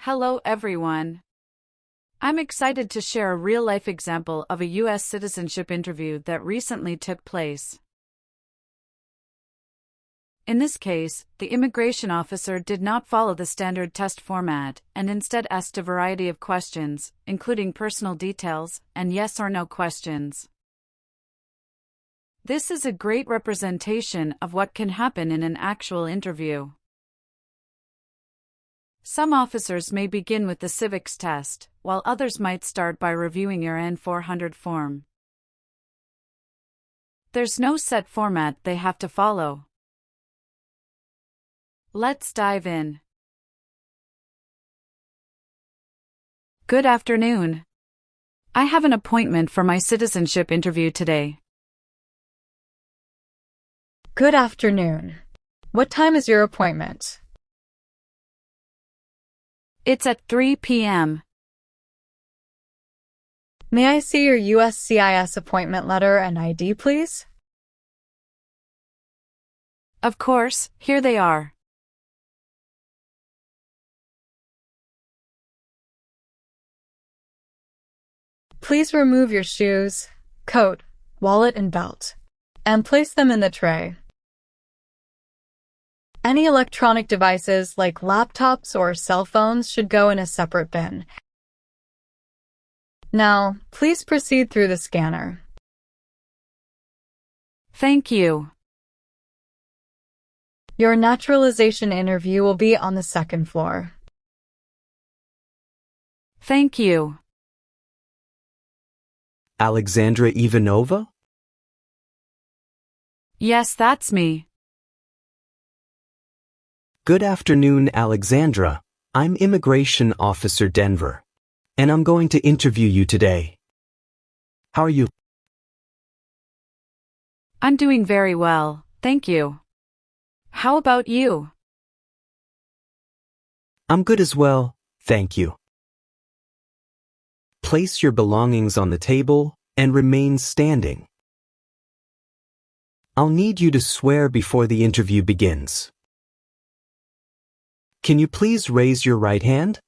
Hello everyone. I'm excited to share a real-life example of a US citizenship interview that recently took place. In this case, the immigration officer did not follow the standard test format and instead asked a variety of questions, including personal details and yes or no questions. This is a great representation of what can happen in an actual interview. Some officers may begin with the civics test, while others might start by reviewing your N-400 form. There's no set format they have to follow. Let's dive in. Good afternoon. I have an appointment for my citizenship interview today. Good afternoon. What time is your appointment? It's at 3 p.m. May I see your USCIS appointment letter and ID, please? Of course, here they are. Please remove your shoes, coat, wallet, and belt, and place them in the tray. Any electronic devices like laptops or cell phones should go in a separate bin. Now, please proceed through the scanner. Thank you. Your naturalization interview will be on the second floor. Thank you. Alexandra Ivanova? Yes, that's me. Good afternoon, Alexandra. I'm Immigration Officer Denver, and I'm going to interview you today. How are you? I'm doing very well, thank you. How about you? I'm good as well, thank you. Place your belongings on the table and remain standing. I'll need you to swear before the interview begins. Can you please raise your right hand?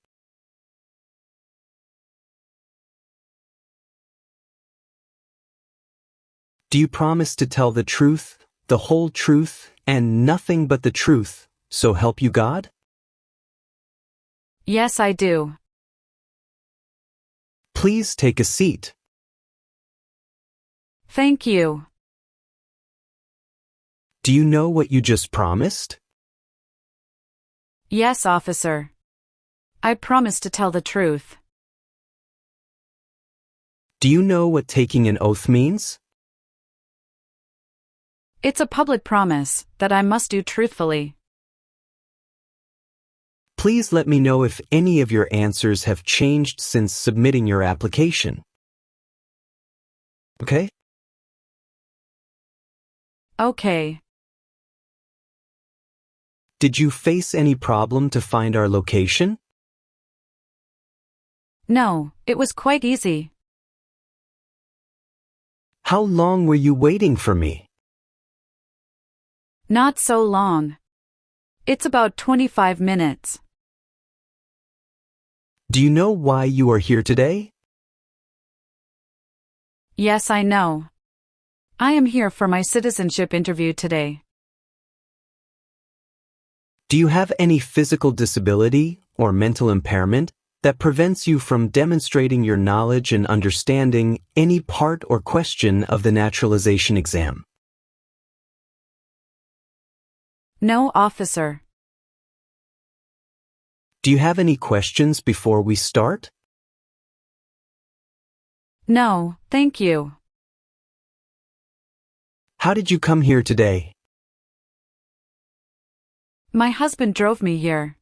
Do you promise to tell the truth, the whole truth, and nothing but the truth, so help you God? Yes, I do. Please take a seat. Thank you. Do you know what you just promised? Yes, officer. I promise to tell the truth. Do you know what taking an oath means? It's a public promise that I must do truthfully. Please let me know if any of your answers have changed since submitting your application. Okay? Okay. Did you face any problem to find our location? No, it was quite easy. How long were you waiting for me? Not so long. It's about 25 minutes. Do you know why you are here today? Yes, I know. I am here for my citizenship interview today. Do you have any physical disability or mental impairment that prevents you from demonstrating your knowledge and understanding any part or question of the naturalization exam? No, officer. Do you have any questions before we start? No, thank you. How did you come here today? My husband drove me here.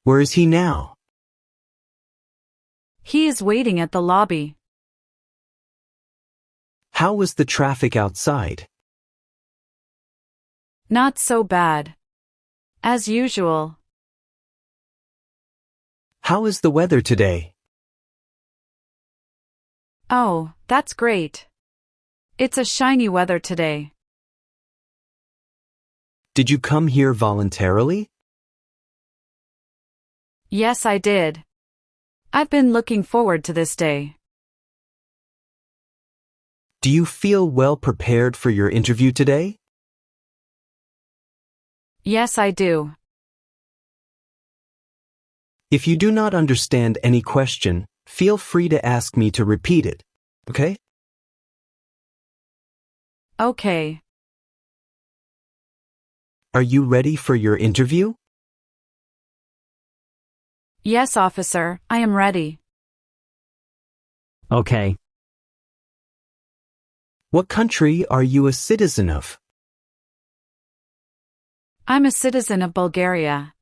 Where is he now? He is waiting at the lobby. How was the traffic outside? Not so bad. As usual. How is the weather today? Oh, that's great. It's a shiny weather today. Did you come here voluntarily? Yes, I did. I've been looking forward to this day. Do you feel well prepared for your interview today? Yes, I do. If you do not understand any question, feel free to ask me to repeat it, okay? Okay. Are you ready for your interview? Yes, officer, I am ready. Okay. What country are you a citizen of? I'm a citizen of Bulgaria.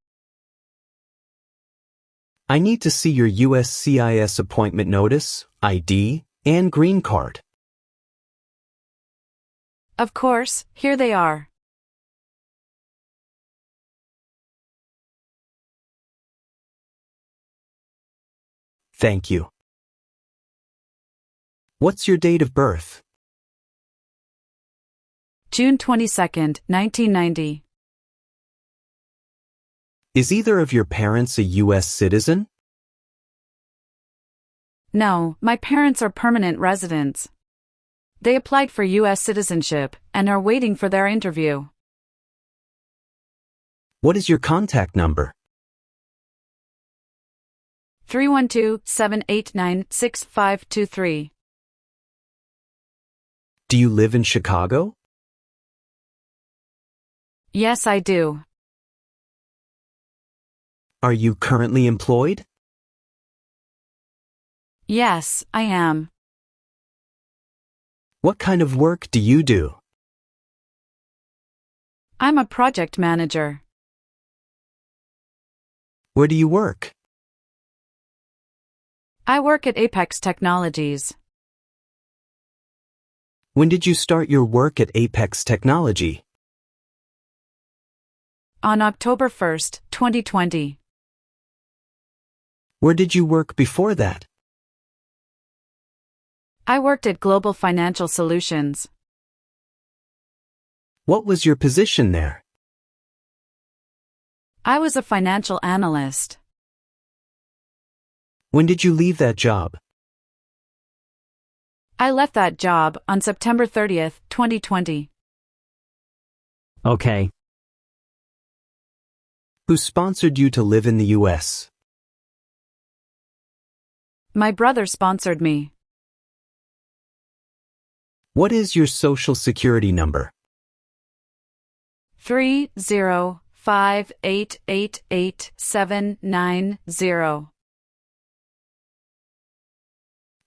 I need to see your USCIS appointment notice, ID, and green card. Of course, here they are. Thank you. What's your date of birth? June 22nd, 1990. Is either of your parents a U.S. citizen? No, my parents are permanent residents. They applied for US citizenship and are waiting for their interview. What is your contact number? 312-789-6523. Do you live in Chicago? Yes, I do. Are you currently employed? Yes, I am. What kind of work do you do? I'm a project manager. Where do you work? I work at Apex Technologies. When did you start your work at Apex Technology? On October 1st, 2020. Where did you work before that? I worked at Global Financial Solutions. What was your position there? I was a financial analyst. When did you leave that job? I left that job on September 30th, 2020. Okay. Who sponsored you to live in the U.S.? My brother sponsored me. What is your social security number? 305888790.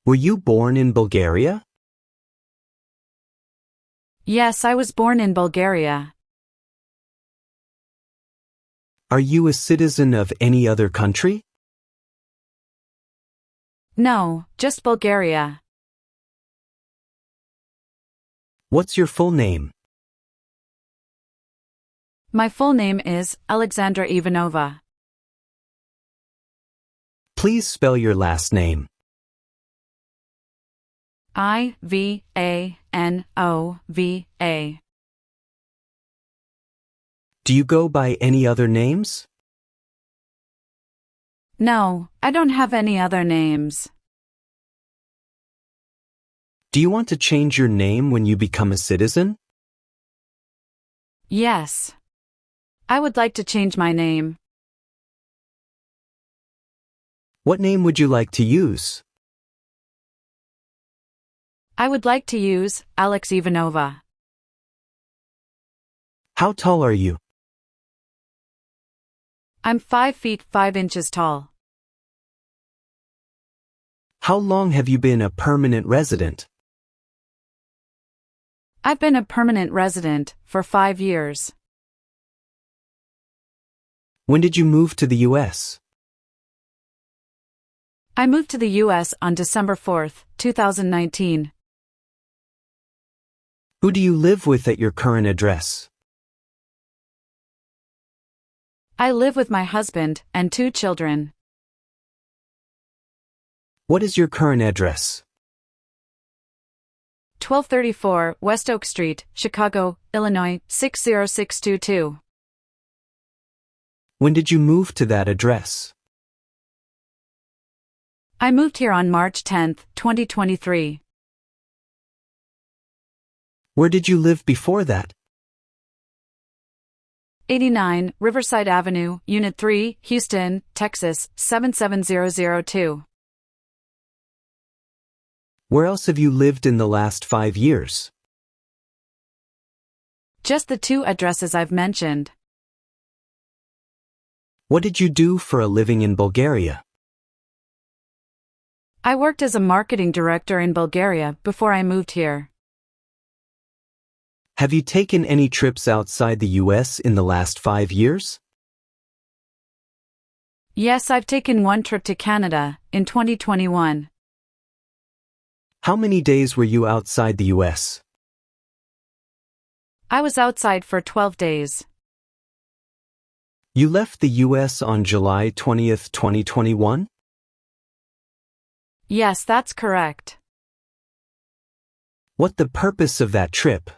Were you born in Bulgaria? Yes, I was born in Bulgaria. Are you a citizen of any other country? No, just Bulgaria. What's your full name? My full name is Alexandra Ivanova. Please spell your last name. Ivanova. Do you go by any other names? No, I don't have any other names. Do you want to change your name when you become a citizen? Yes. I would like to change my name. What name would you like to use? I would like to use Alex Ivanova. How tall are you? I'm 5 feet 5 inches tall. How long have you been a permanent resident? I've been a permanent resident for 5 years. When did you move to the U.S.? I moved to the U.S. on December 4th, 2019. Who do you live with at your current address? I live with my husband and 2 children. What is your current address? 1234 West Oak Street, Chicago, Illinois, 60622. When did you move to that address? I moved here on March 10, 2023. Where did you live before that? 89 Riverside Avenue, Unit 3, Houston, Texas, 77002. Where else have you lived in the last 5 years? Just the two addresses I've mentioned. What did you do for a living in Bulgaria? I worked as a marketing director in Bulgaria before I moved here. Have you taken any trips outside the US in the last 5 years? Yes, I've taken one trip to Canada, in 2021. How many days were you outside the US? I was outside for 12 days. You left the US on July 20th, 2021? Yes, that's correct. What the purpose of that trip?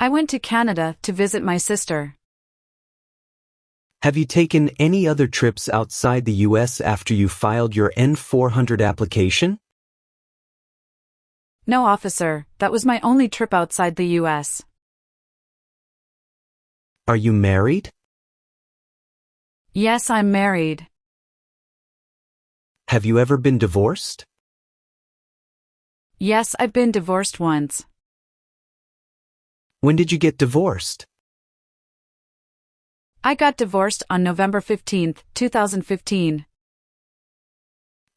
I went to Canada to visit my sister. Have you taken any other trips outside the US after you filed your N-400 application? No, officer, that was my only trip outside the US. Are you married? Yes, I'm married. Have you ever been divorced? Yes, I've been divorced once. When did you get divorced? I got divorced on November 15, 2015.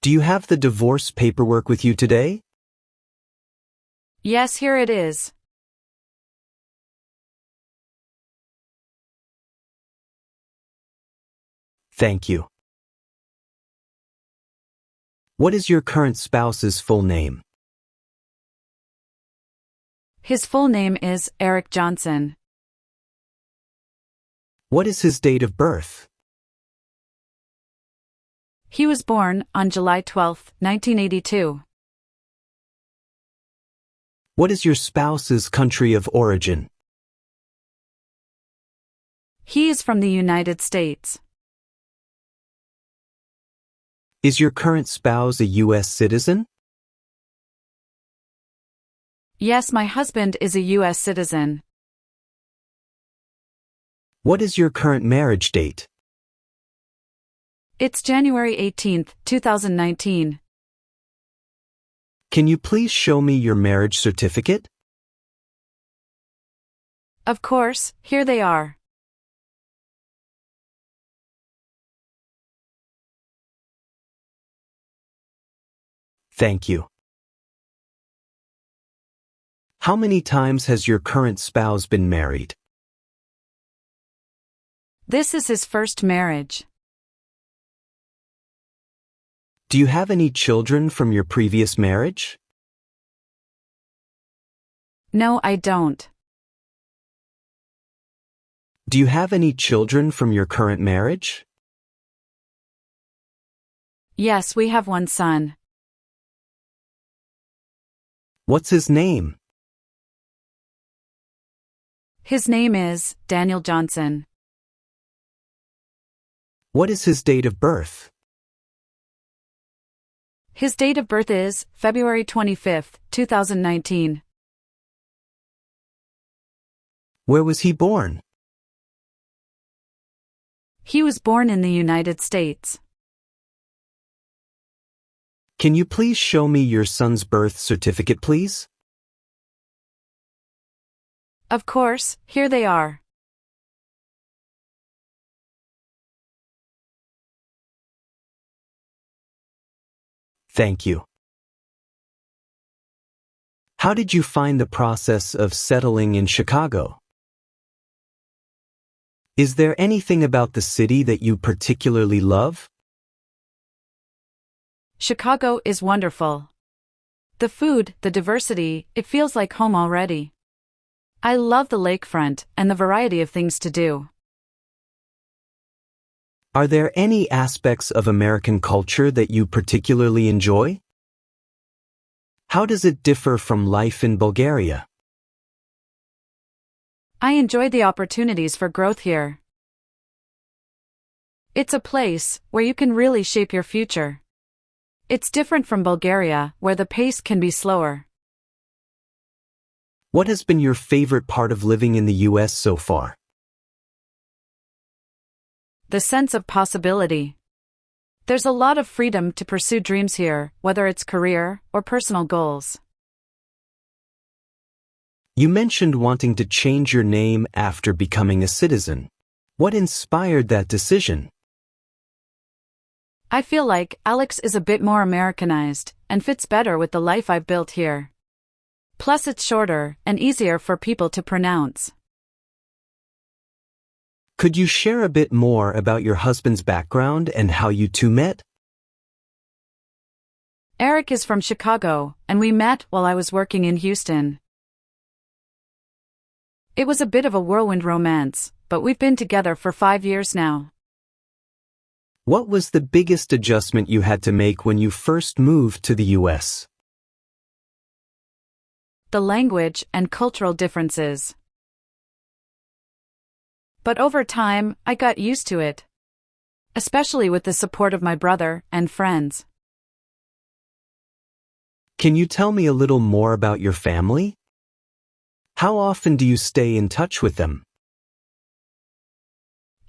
Do you have the divorce paperwork with you today? Yes, here it is. Thank you. What is your current spouse's full name? His full name is Eric Johnson. What is his date of birth? He was born on July 12, 1982. What is your spouse's country of origin? He is from the United States. Is your current spouse a US citizen? Yes, my husband is a US citizen. What is your current marriage date? It's January 18, 2019. Can you please show me your marriage certificate? Of course, here they are. Thank you. How many times has your current spouse been married? This is his first marriage. Do you have any children from your previous marriage? No, I don't. Do you have any children from your current marriage? Yes, we have one son. What's his name? His name is Daniel Johnson. What is his date of birth? His date of birth is February 25, 2019. Where was he born? He was born in the United States. Can you please show me your son's birth certificate, please? Of course, here they are. Thank you. How did you find the process of settling in Chicago? Is there anything about the city that you particularly love? Chicago is wonderful. The food, the diversity, it feels like home already. I love the lakefront and the variety of things to do. Are there any aspects of American culture that you particularly enjoy? How does it differ from life in Bulgaria? I enjoy the opportunities for growth here. It's a place where you can really shape your future. It's different from Bulgaria, where the pace can be slower. What has been your favorite part of living in the US so far? The sense of possibility. There's a lot of freedom to pursue dreams here, whether it's career or personal goals. You mentioned wanting to change your name after becoming a citizen. What inspired that decision? I feel like Alex is a bit more Americanized and fits better with the life I've built here. Plus, it's shorter and easier for people to pronounce. Could you share a bit more about your husband's background and how you two met? Eric is from Chicago, and we met while I was working in Houston. It was a bit of a whirlwind romance, but we've been together for 5 years now. What was the biggest adjustment you had to make when you first moved to the US? The language and cultural differences. But over time, I got used to it. Especially with the support of my brother and friends. Can you tell me a little more about your family? How often do you stay in touch with them?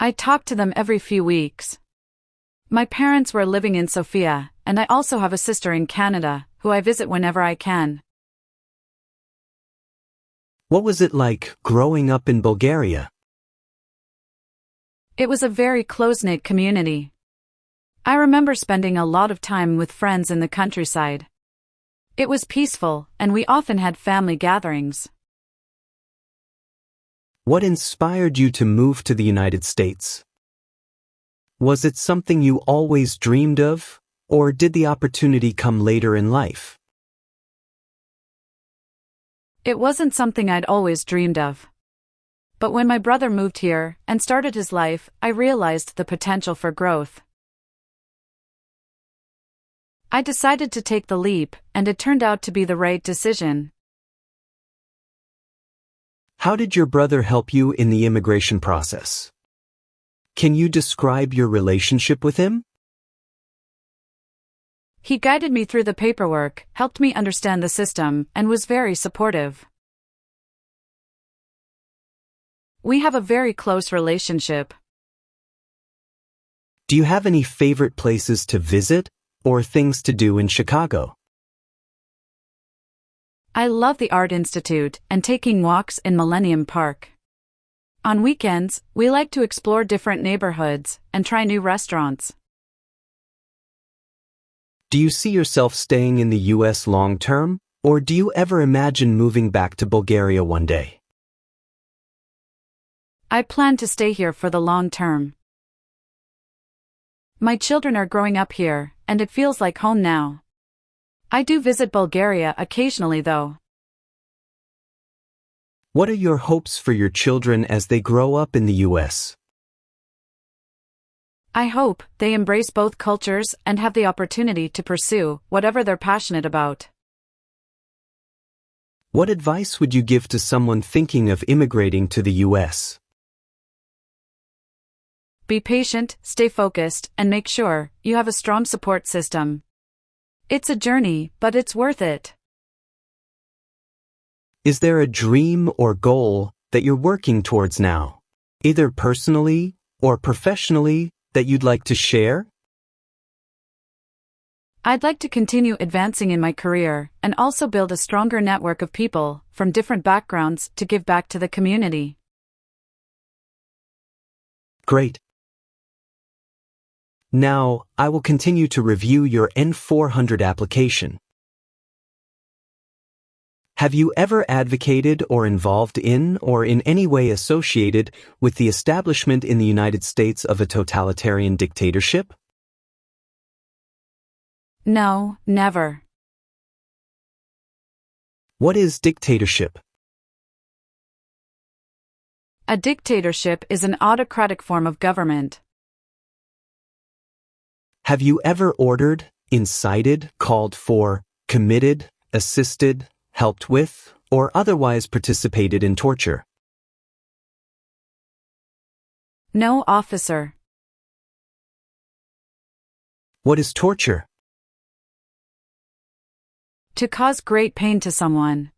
I talk to them every few weeks. My parents were living in Sofia, and I also have a sister in Canada, who I visit whenever I can. What was it like growing up in Bulgaria? It was a very close-knit community. I remember spending a lot of time with friends in the countryside. It was peaceful, and we often had family gatherings. What inspired you to move to the United States? Was it something you always dreamed of, or did the opportunity come later in life? It wasn't something I'd always dreamed of. But when my brother moved here and started his life, I realized the potential for growth. I decided to take the leap, and it turned out to be the right decision. How did your brother help you in the immigration process? Can you describe your relationship with him? He guided me through the paperwork, helped me understand the system, and was very supportive. We have a very close relationship. Do you have any favorite places to visit or things to do in Chicago? I love the Art Institute and taking walks in Millennium Park. On weekends, we like to explore different neighborhoods and try new restaurants. Do you see yourself staying in the US long term, or do you ever imagine moving back to Bulgaria one day? I plan to stay here for the long term. My children are growing up here, and it feels like home now. I do visit Bulgaria occasionally though. What are your hopes for your children as they grow up in the US? I hope they embrace both cultures and have the opportunity to pursue whatever they're passionate about. What advice would you give to someone thinking of immigrating to the US? Be patient, stay focused, and make sure you have a strong support system. It's a journey, but it's worth it. Is there a dream or goal that you're working towards now, either personally or professionally, that you'd like to share? I'd like to continue advancing in my career and also build a stronger network of people from different backgrounds to give back to the community. Great. Now, I will continue to review your N-400 application. Have you ever advocated or involved in or in any way associated with the establishment in the United States of a totalitarian dictatorship? No, never. What is dictatorship? A dictatorship is an autocratic form of government. Have you ever ordered, incited, called for, committed, assisted, helped with, or otherwise participated in torture? No, officer. What is torture? To cause great pain to someone.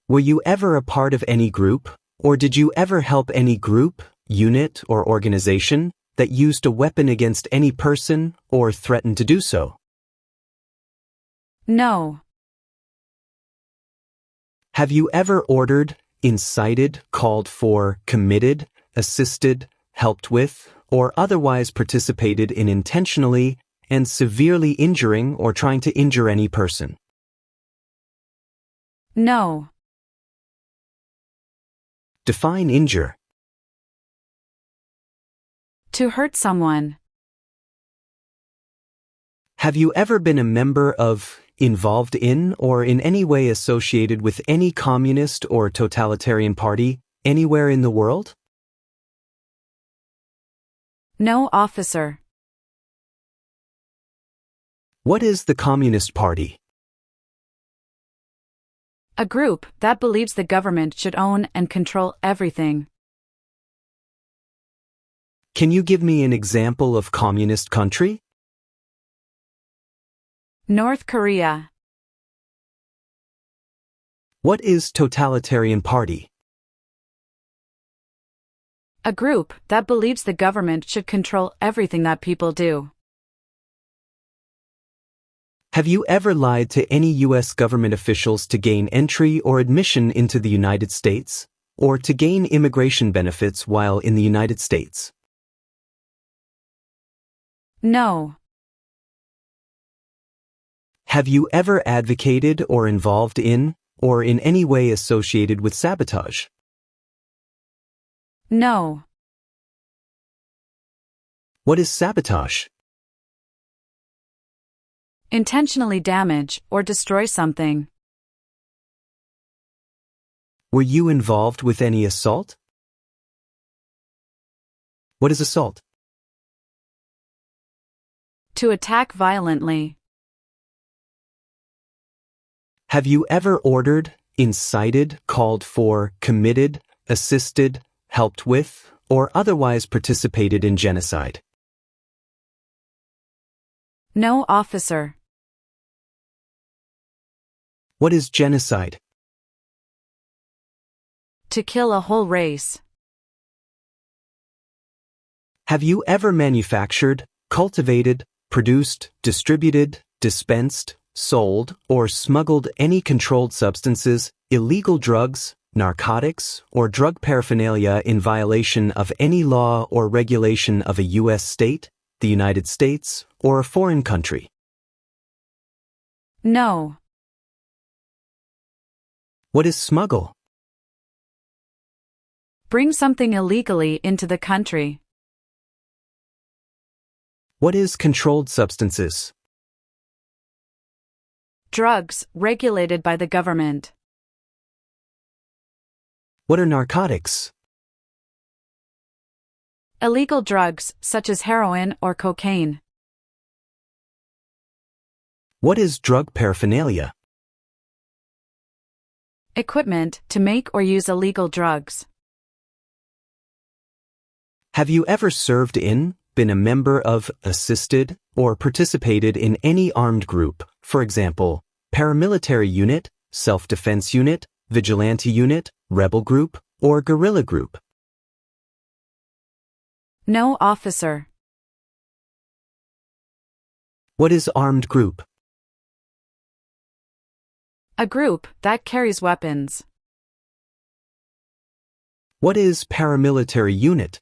Were you ever a part of any group, or did you ever help any group, unit, or organization that used a weapon against any person or threatened to do so? No. Have you ever ordered, incited, called for, committed, assisted, helped with, or otherwise participated in intentionally and severely injuring or trying to injure any person? No. Define injure. To hurt someone. Have you ever been a member of, involved in, or in any way associated with any communist or totalitarian party anywhere in the world? No, officer. What is the Communist Party? A group that believes the government should own and control everything. Can you give me an example of communist country? North Korea. What is totalitarian party? A group that believes the government should control everything that people do. Have you ever lied to any U.S. government officials to gain entry or admission into the United States, or to gain immigration benefits while in the United States? No. Have you ever advocated or involved in, or in any way associated with sabotage? No. What is sabotage? Intentionally damage or destroy something. Were you involved with any assault? What is assault? To attack violently. Have you ever ordered, incited, called for, committed, assisted, helped with, or otherwise participated in genocide? No, officer. What is genocide? To kill a whole race. Have you ever manufactured, cultivated, produced, distributed, dispensed, sold, or smuggled any controlled substances, illegal drugs, narcotics, or drug paraphernalia in violation of any law or regulation of a U.S. state, the United States, or a foreign country? No. What is smuggle? Bring something illegally into the country. What is controlled substances? Drugs regulated by the government. What are narcotics? Illegal drugs such as heroin or cocaine. What is drug paraphernalia? Equipment to make or use illegal drugs. Have you ever served in, been a member of, assisted, or participated in any armed group, for example, paramilitary unit, self-defense unit, vigilante unit, rebel group, or guerrilla group? No, officer. What is armed group? A group that carries weapons. What is paramilitary unit?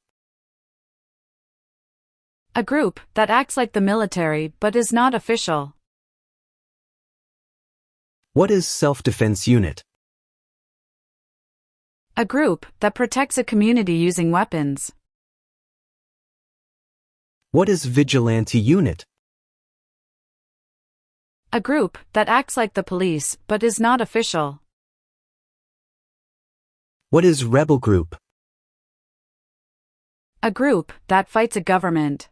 A group that acts like the military but is not official. What is self-defense unit? A group that protects a community using weapons. What is vigilante unit? A group that acts like the police but is not official. What is rebel group? A group that fights a government.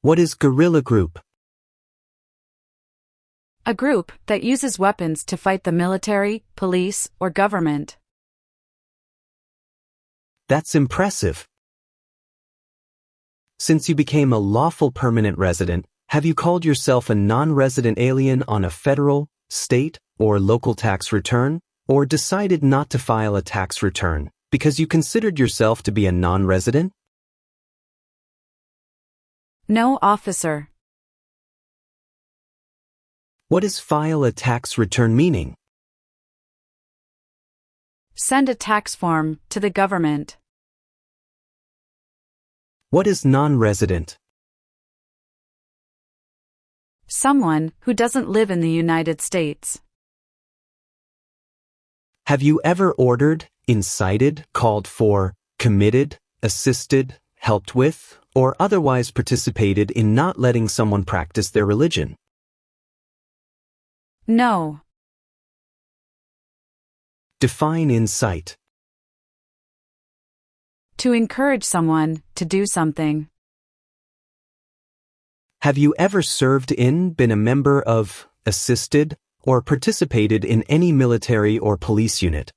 What is guerrilla group? A group that uses weapons to fight the military, police, or government. That's impressive. Since you became a lawful permanent resident, have you called yourself a non-resident alien on a federal, state, or local tax return, or decided not to file a tax return because you considered yourself to be a non-resident? No, officer. What is file a tax return meaning? Send a tax form to the government. What is non-resident? Someone who doesn't live in the United States. Have you ever ordered, incited, called for, committed, assisted, helped with, or otherwise participated in not letting someone practice their religion? No. Define incite. To encourage someone to do something. Have you ever served in, been a member of, assisted, or participated in any military or police unit?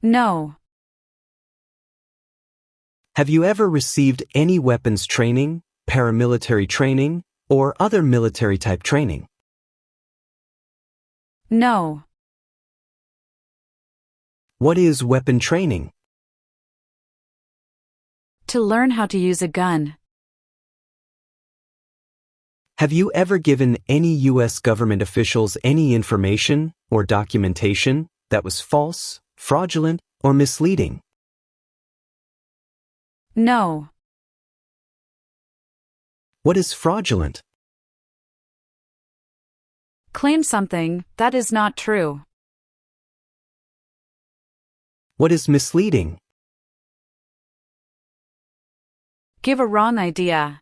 No. Have you ever received any weapons training, paramilitary training, or other military-type training? No. What is weapon training? To learn how to use a gun. Have you ever given any U.S. government officials any information or documentation that was false, fraudulent, or misleading? No. What is fraudulent? Claim something that is not true. What is misleading? Give a wrong idea.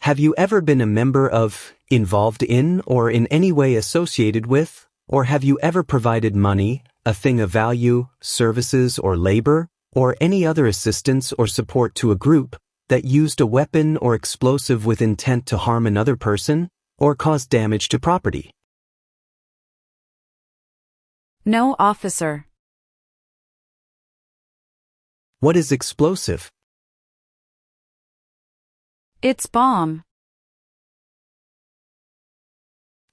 Have you ever been a member of, involved in, or in any way associated with, or have you ever provided money, a thing of value, services or labor, or any other assistance or support to a group that used a weapon or explosive with intent to harm another person, or cause damage to property? No, officer. What is explosive? It's bomb.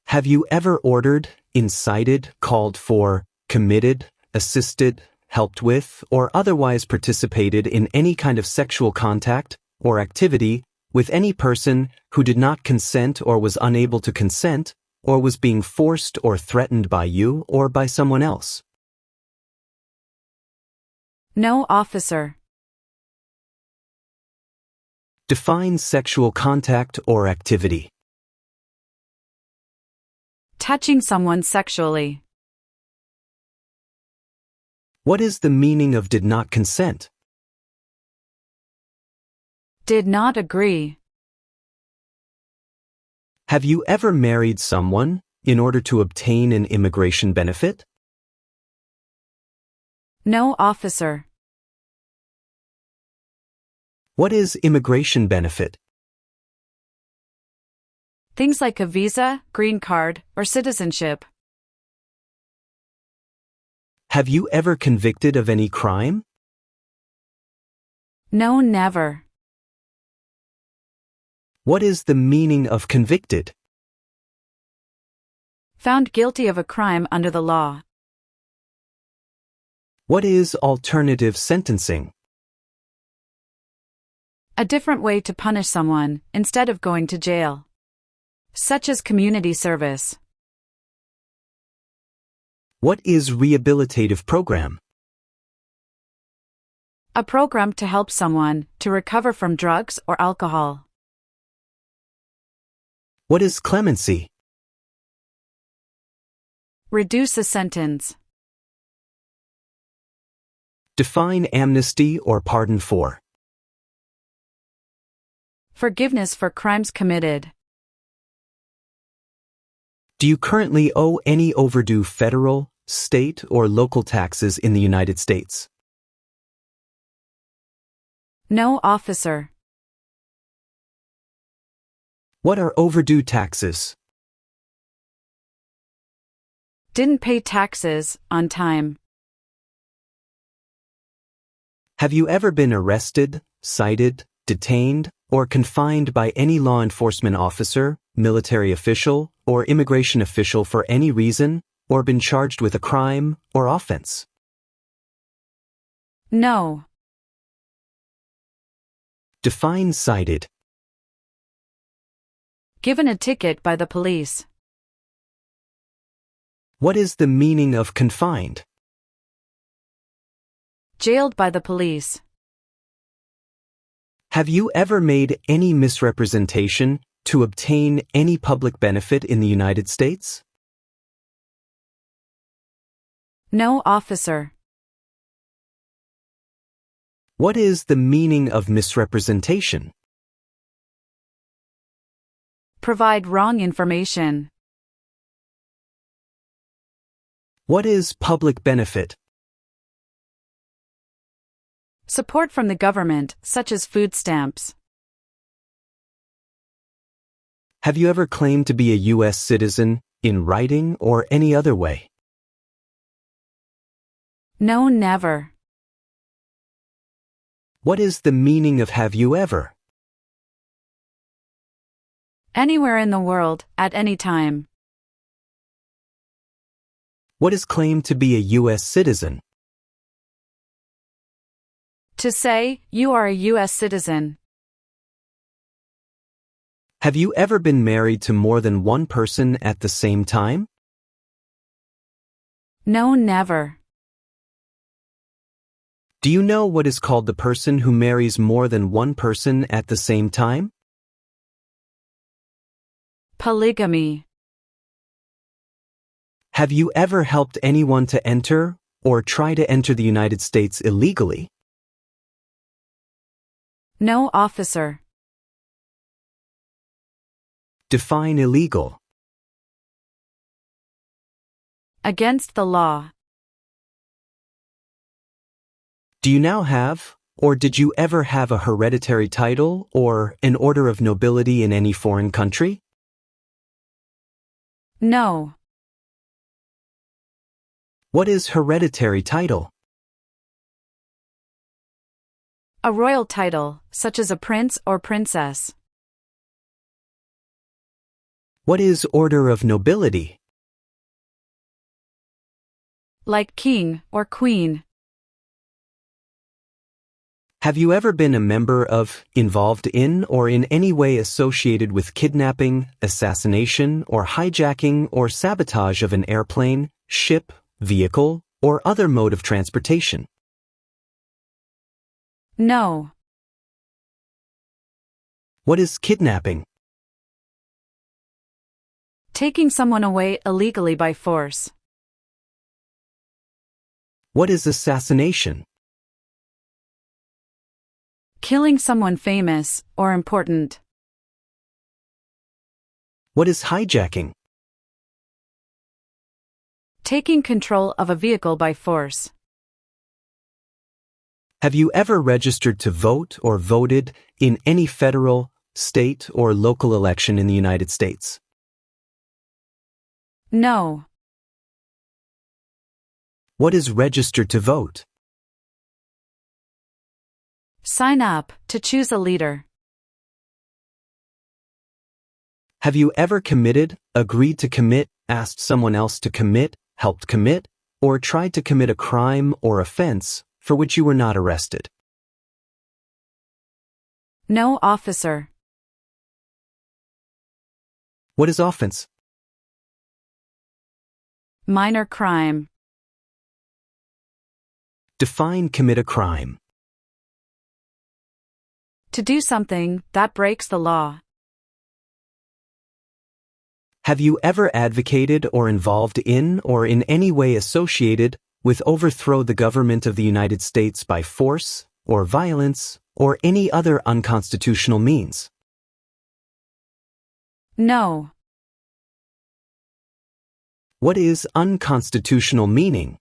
Have you ever ordered, incited, called for, committed, assisted, helped with, or otherwise participated in any kind of sexual contact or activity with any person who did not consent or was unable to consent, or was being forced or threatened by you or by someone else? No, officer. Define sexual contact or activity. Touching someone sexually. What is the meaning of did not consent? Did not agree. Have you ever married someone in order to obtain an immigration benefit? No, officer. What is immigration benefit? Things like a visa, green card, or citizenship. Have you ever convicted of any crime? No, never. What is the meaning of convicted? Found guilty of a crime under the law. What is alternative sentencing? A different way to punish someone instead of going to jail. Such as community service. What is rehabilitative program? A program to help someone to recover from drugs or alcohol. What is clemency? Reduce a sentence. Define amnesty or pardon for. Forgiveness for crimes committed. Do you currently owe any overdue federal, state, or local taxes in the United States? No, officer. What are overdue taxes? Didn't pay taxes on time. Have you ever been arrested, cited, detained, or confined by any law enforcement officer, military official, or immigration official for any reason, or been charged with a crime or offense? No. Define cited. Given a ticket by the police. What is the meaning of confined? Jailed by the police. Have you ever made any misrepresentation to obtain any public benefit in the United States? No, officer. What is the meaning of misrepresentation? Provide wrong information. What is public benefit? Support from the government, such as food stamps. Have you ever claimed to be a U.S. citizen in writing or any other way? No, never. What is the meaning of have you ever? Anywhere in the world, at any time. What is claimed to be a U.S. citizen? To say, you are a U.S. citizen. Have you ever been married to more than one person at the same time? No, never. Do you know what is called the person who marries more than one person at the same time? Polygamy. Have you ever helped anyone to enter or try to enter the United States illegally? No, officer. Define illegal. Against the law. Do you now have, or did you ever have a hereditary title or an order of nobility in any foreign country? No. What is hereditary title? A royal title, such as a prince or princess. What is order of nobility? Like king or queen. Have you ever been a member of, involved in, or in any way associated with kidnapping, assassination, or hijacking or sabotage of an airplane, ship, vehicle, or other mode of transportation? No. What is kidnapping? Taking someone away illegally by force. What is assassination? Killing someone famous or important. What is hijacking? Taking control of a vehicle by force. Have you ever registered to vote or voted in any federal, state, or local election in the United States? No. What is registered to vote? Sign up to choose a leader. Have you ever committed, agreed to commit, asked someone else to commit, helped commit, or tried to commit a crime or offense for which you were not arrested? No, officer. What is offense? Minor crime. Define commit a crime. To do something that breaks the law. Have you ever advocated or involved in or in any way associated with overthrow the government of the United States by force or violence or any other unconstitutional means? No. What is unconstitutional meaning?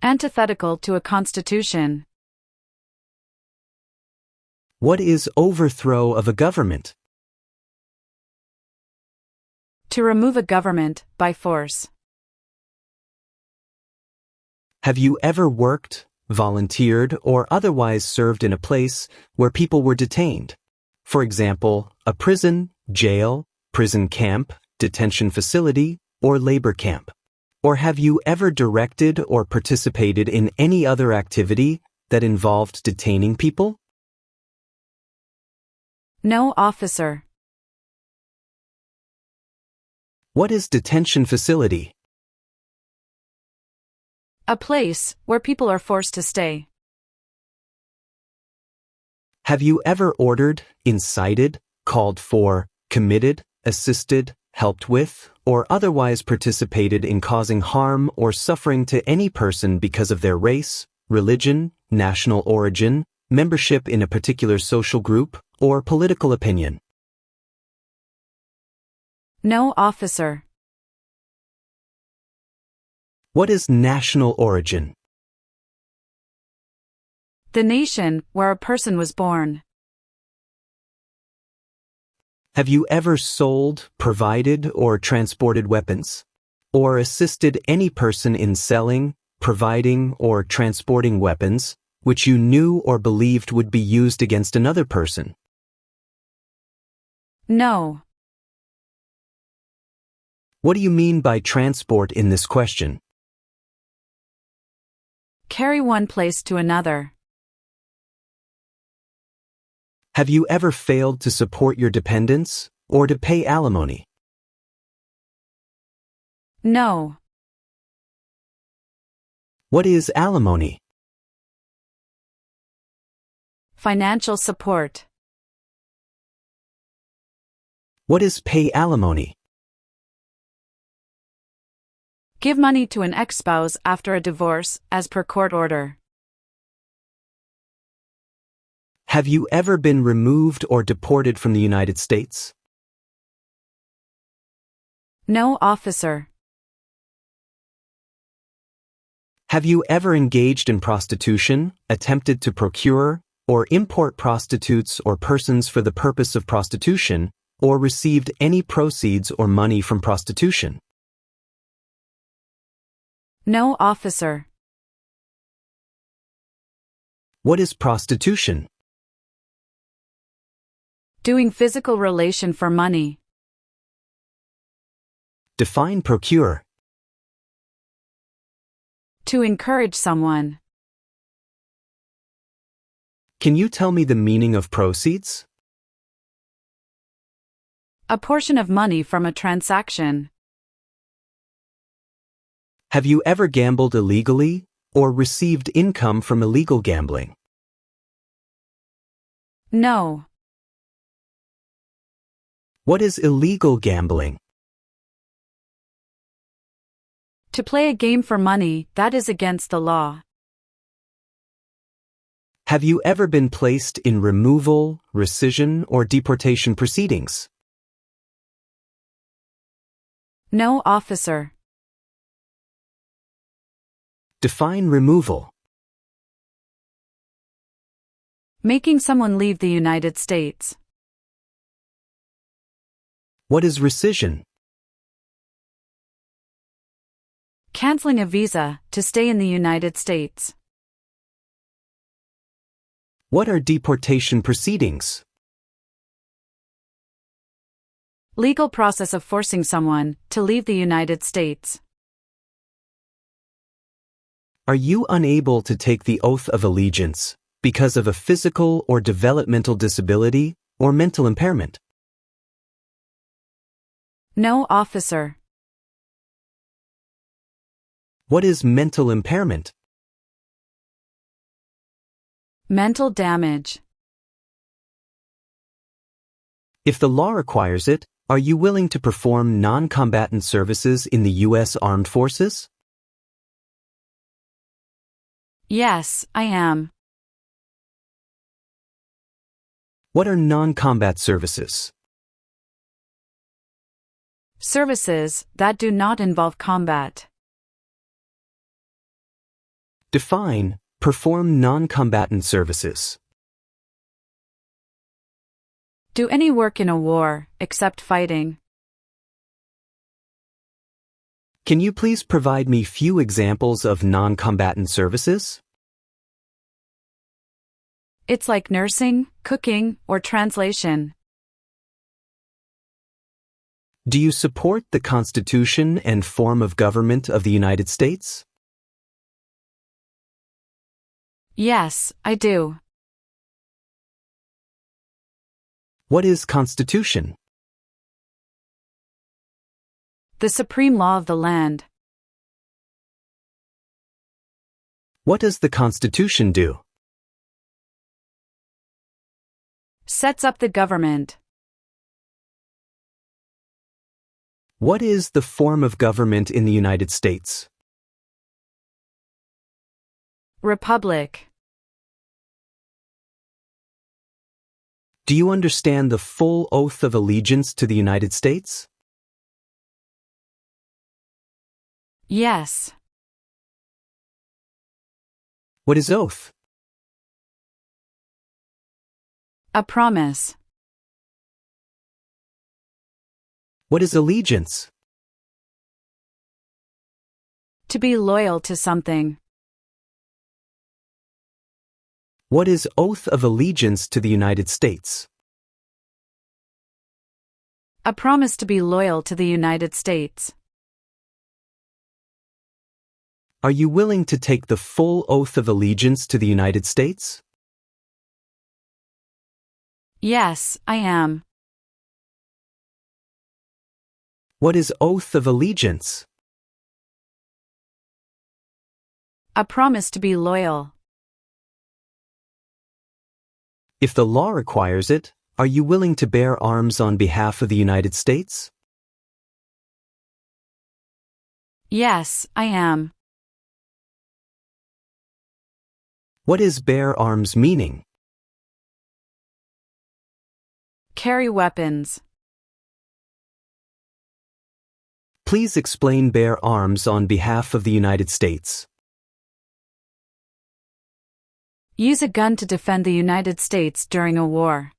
Antithetical to a constitution. What is overthrow of a government? To remove a government by force. Have you ever worked, volunteered, or otherwise served in a place where people were detained? For example, a prison, jail, prison camp, detention facility, or labor camp. Or have you ever directed or participated in any other activity that involved detaining people? No, officer. What is detention facility? A place where people are forced to stay. Have you ever ordered, incited, called for, committed, assisted, helped with, or otherwise participated in causing harm or suffering to any person because of their race, religion, national origin, membership in a particular social group, or political opinion? No, officer. What is national origin? The nation where a person was born. Have you ever sold, provided, or transported weapons? Or assisted any person in selling, providing, or transporting weapons, which you knew or believed would be used against another person? No. What do you mean by transport in this question? Carry one place to another. Have you ever failed to support your dependents, or to pay alimony? No. What is alimony? Financial support. What is pay alimony? Give money to an ex-spouse after a divorce, as per court order. Have you ever been removed or deported from the United States? No, officer. Have you ever engaged in prostitution, attempted to procure, or import prostitutes or persons for the purpose of prostitution, or received any proceeds or money from prostitution? No, officer. What is prostitution? Doing physical relation for money. Define procure. To encourage someone. Can you tell me the meaning of proceeds? A portion of money from a transaction. Have you ever gambled illegally, or received income from illegal gambling? No. What is illegal gambling? To play a game for money that is against the law. Have you ever been placed in removal, rescission, or deportation proceedings? No, officer. Define removal. Making someone leave the United States. What is rescission? Canceling a visa to stay in the United States. What are deportation proceedings? Legal process of forcing someone to leave the United States. Are you unable to take the oath of allegiance because of a physical or developmental disability or mental impairment? No, officer. What is mental impairment? Mental damage. If the law requires it, are you willing to perform non-combatant services in the U.S. Armed Forces? Yes, I am. What are non-combat services? Services that do not involve combat. Define, perform non-combatant services. Do any work in a war, except fighting. Can you please provide me few examples of non-combatant services? It's like nursing, cooking, or translation. Do you support the Constitution and form of government of the United States? Yes, I do. What is Constitution? The supreme law of the land. What does the Constitution do? Sets up the government. What is the form of government in the United States? Republic. Do you understand the full oath of allegiance to the United States? Yes. What is oath? A promise. What is allegiance? To be loyal to something. What is oath of allegiance to the United States? A promise to be loyal to the United States. Are you willing to take the full oath of allegiance to the United States? Yes, I am. What is oath of allegiance? A promise to be loyal. If the law requires it, are you willing to bear arms on behalf of the United States? Yes, I am. What is bear arms meaning? Carry weapons. Please explain bear arms on behalf of the United States. Use a gun to defend the United States during a war.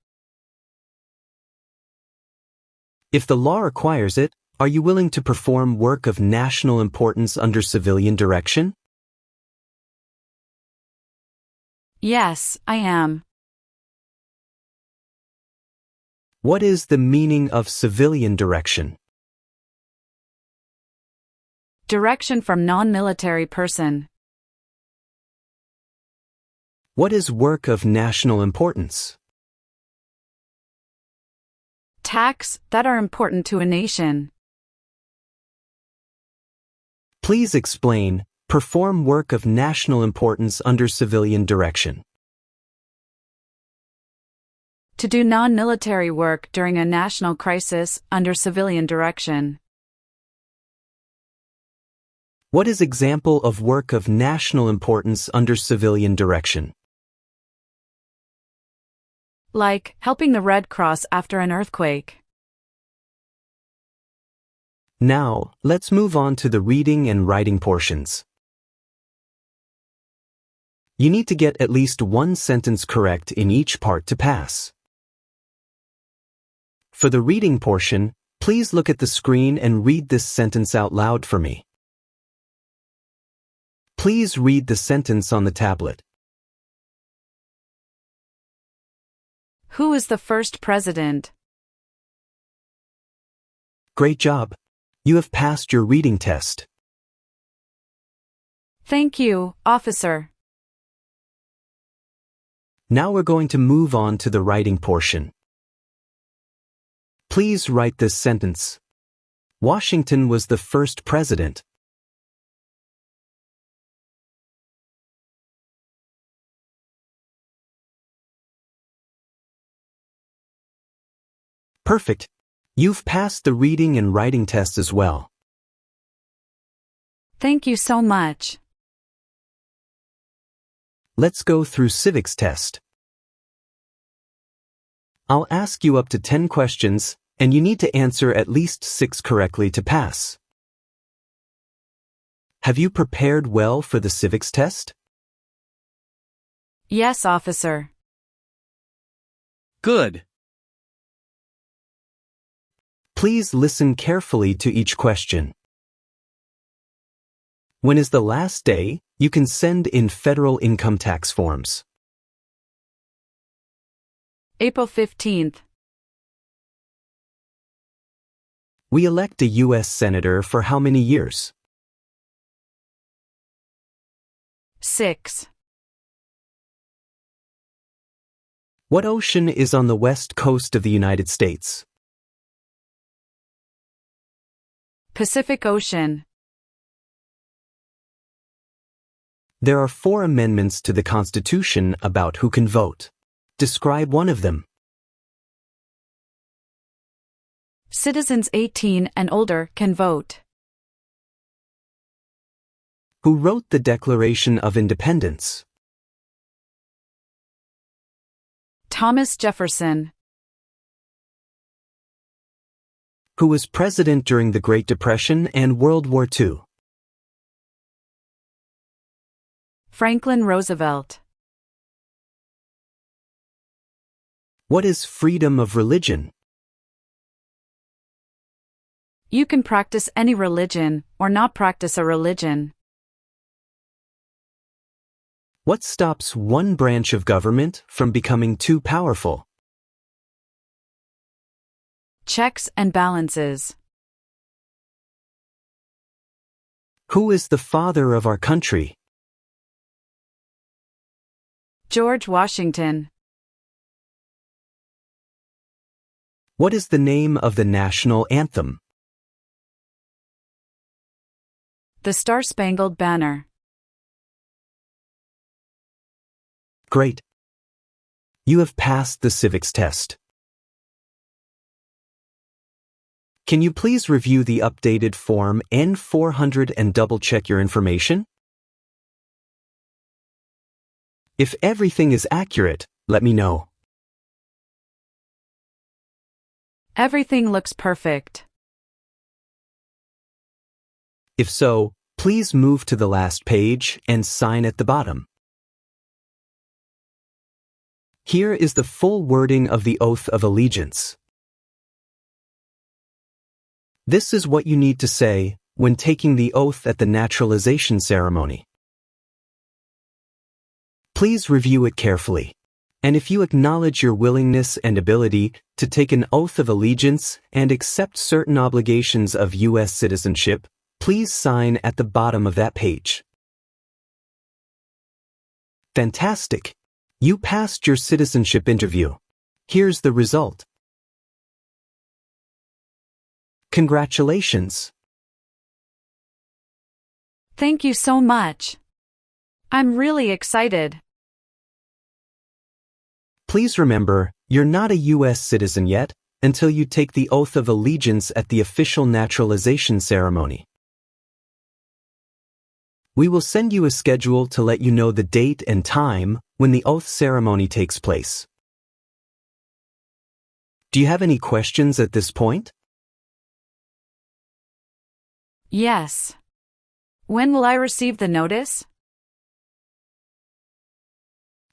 If the law requires it, are you willing to perform work of national importance under civilian direction? Yes, I am. What is the meaning of civilian direction? Direction from non-military person. What is work of national importance? Tasks that are important to a nation. Please explain, perform work of national importance under civilian direction. To do non-military work during a national crisis under civilian direction. What is example of work of national importance under civilian direction? Like, helping the Red Cross after an earthquake. Now, let's move on to the reading and writing portions. You need to get at least one sentence correct in each part to pass. For the reading portion, please look at the screen and read this sentence out loud for me. Please read the sentence on the tablet. Who is the first president? Great job. You have passed your reading test. Thank you, officer. Now we're going to move on to the writing portion. Please write this sentence. Washington was the first president. Perfect. You've passed the reading and writing test as well. Thank you so much. Let's go through civics test. I'll ask you up to 10 questions, and you need to answer at least 6 correctly to pass. Have you prepared well for the civics test? Yes, officer. Good. Please listen carefully to each question. When is the last day you can send in federal income tax forms? April 15th. We elect a U.S. Senator for how many years? 6. What ocean is on the west coast of the United States? Pacific Ocean. There are 4 amendments to the Constitution about who can vote. Describe one of them. Citizens 18 and older can vote. Who wrote the Declaration of Independence? Thomas Jefferson. Who was president during the Great Depression and World War II? Franklin Roosevelt. What is freedom of religion? You can practice any religion or not practice a religion. What stops one branch of government from becoming too powerful? Checks and balances. Who is the father of our country? George Washington. What is the name of the national anthem? The Star-Spangled Banner. Great. You have passed the civics test. Can you please review the updated form N-400 and double-check your information? If everything is accurate, let me know. Everything looks perfect. If so, please move to the last page and sign at the bottom. Here is the full wording of the Oath of Allegiance. This is what you need to say when taking the oath at the naturalization ceremony. Please review it carefully. And if you acknowledge your willingness and ability to take an oath of allegiance and accept certain obligations of US citizenship, please sign at the bottom of that page. Fantastic! You passed your citizenship interview. Here's the result. Congratulations! Thank you so much. I'm really excited. Please remember, you're not a U.S. citizen yet until you take the oath of allegiance at the official naturalization ceremony. We will send you a schedule to let you know the date and time when the oath ceremony takes place. Do you have any questions at this point? Yes. When will I receive the notice?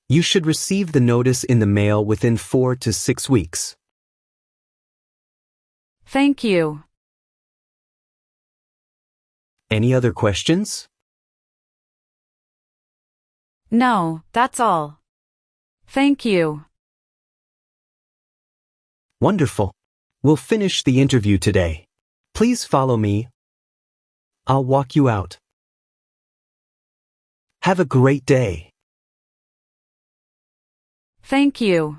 You should receive the notice in the mail within 4 to 6 weeks. Thank you. Any other questions? No, that's all. Thank you. Wonderful. We'll finish the interview today. Please follow me. I'll walk you out. Have a great day. Thank you.